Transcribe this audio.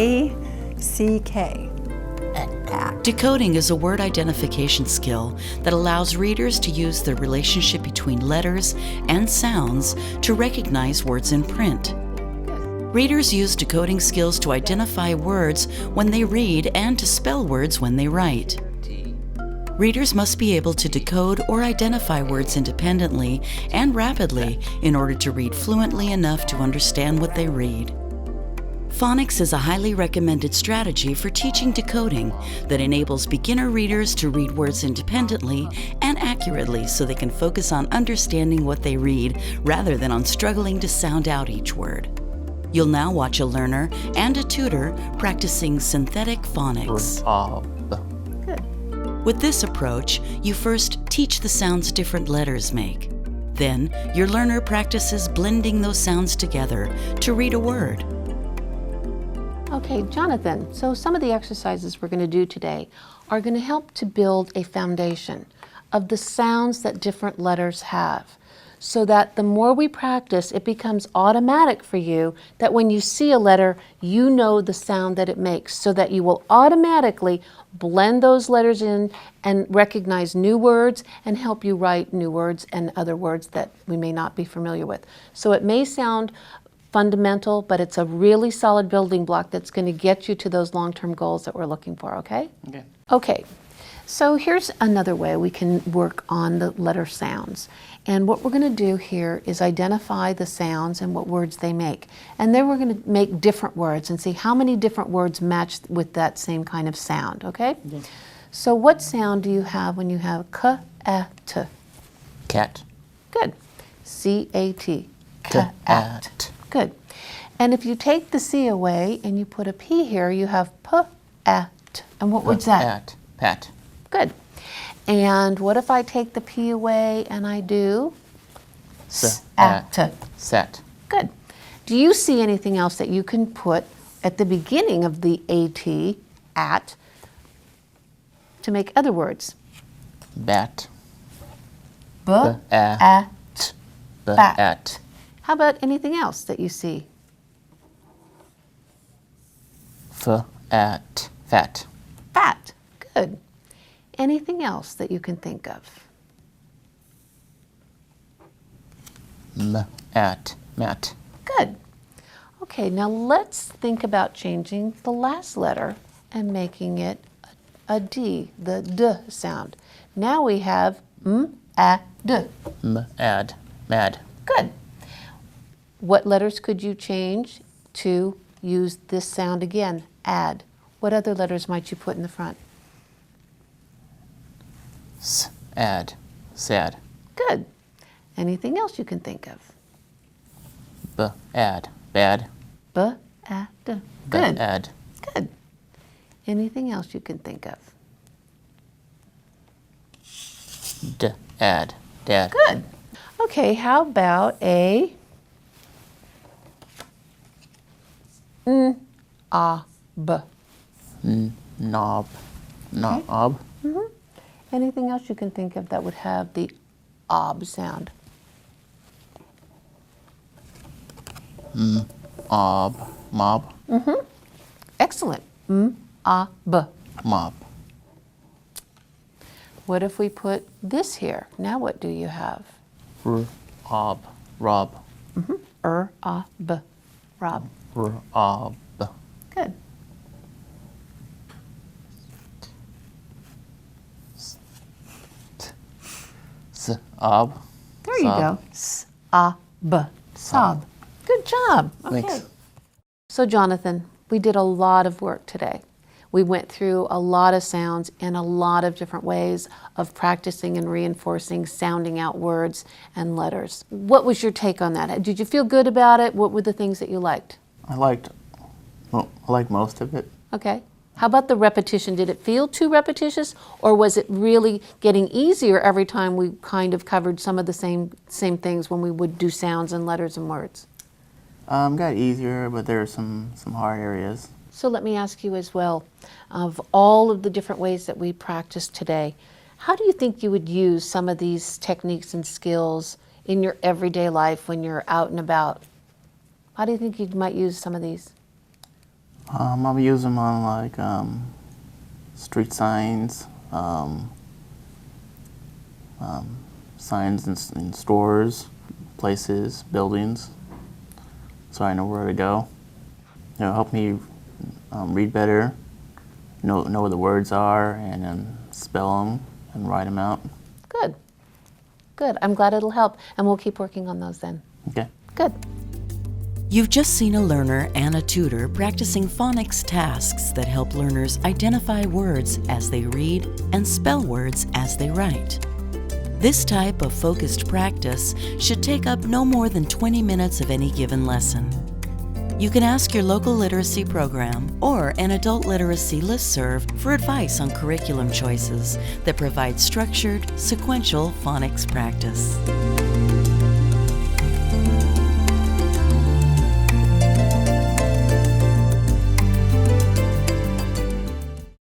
A-C-K. Decoding is a word identification skill that allows readers to use the relationship between letters and sounds to recognize words in print. Readers use decoding skills to identify words when they read and to spell words when they write. Readers must be able to decode or identify words independently and rapidly in order to read fluently enough to understand what they read. Phonics is a highly recommended strategy for teaching decoding that enables beginner readers to read words independently and accurately so they can focus on understanding what they read rather than on struggling to sound out each word. You'll now watch a learner and a tutor practicing synthetic phonics. With this approach, you first teach the sounds different letters make. Then, your learner practices blending those sounds together to read a word. Okay, Jonathan, so some of the exercises we're going to do today are going to help to build a foundation of the sounds that different letters have, so that the more we practice, it becomes automatic for you that when you see a letter, you know the sound that it makes, so that you will automatically blend those letters in and recognize new words and help you write new words and other words that we may not be familiar with. So it may sound fundamental, but it's a really solid building block that's going to get you to those long-term goals that we're looking for, okay? Okay. Okay, so here's another way we can work on the letter sounds. And what we're going to do here is identify the sounds and what words they make. And then we're going to make different words and see how many different words match with that same kind of sound, okay? Okay. So what sound do you have when you have k-a-t? Cat. Good. C-A-T. Cat. Good. And if you take the C away and you put a P here, you have p-at. And what word's that? Pat. Good. And what if I take the P away and I do s-at? Sat. Good. Do you see anything else that you can put at the beginning of the AT, at, to make other words? Bat. B-at. Bat. Bat. How about anything else that you see? At. Fat. Fat. Good. Anything else that you can think of? At. Mat. Good. Okay, now let's think about changing the last letter and making it a D, the D sound. Now we have m-a-d. Ad. Mad. Good. What letters could you change to use this sound again? Add. What other letters might you put in the front? Ad. Sad. Good. Anything else you can think of? Ad. Bad. B-a-d. Good. Ad. Good. Anything else you can think of? Ad. Dad. Good. Okay, how about a n-a-b? Knob. Knob. Anything else you can think of that would have the ob sound? Mob. Excellent. M-a-b. Mob. What if we put this here? Now what do you have? Rob. Rob. R-a-b. Rob. Rob. Good. Sob. There you go. S-a-b. Sob. Good job. Okay. Thanks. So Jonathan, we did a lot of work today. We went through a lot of sounds and a lot of different ways of practicing and reinforcing sounding out words and letters. What was your take on that? Did you feel good about it? What were the things that you liked? I liked most of it. Okay. How about the repetition? Did it feel too repetitious, or was it really getting easier every time we kind of covered some of the same things when we would do sounds and letters and words? Got easier, but there are some hard areas. So let me ask you as well, of all of the different ways that we practiced today, how do you think you would use some of these techniques and skills in your everyday life when you're out and about? How do you think you might use some of these? I'll use them on like street signs, signs in stores, places, buildings, so I know where to go. Help me read better, know what the words are, and then spell them and write them out. Good. Good. I'm glad it'll help, and we'll keep working on those then. Okay. Good. You've just seen a learner and a tutor practicing phonics tasks that help learners identify words as they read and spell words as they write. This type of focused practice should take up no more than 20 minutes of any given lesson. You can ask your local literacy program or an adult literacy listserv for advice on curriculum choices that provide structured, sequential phonics practice.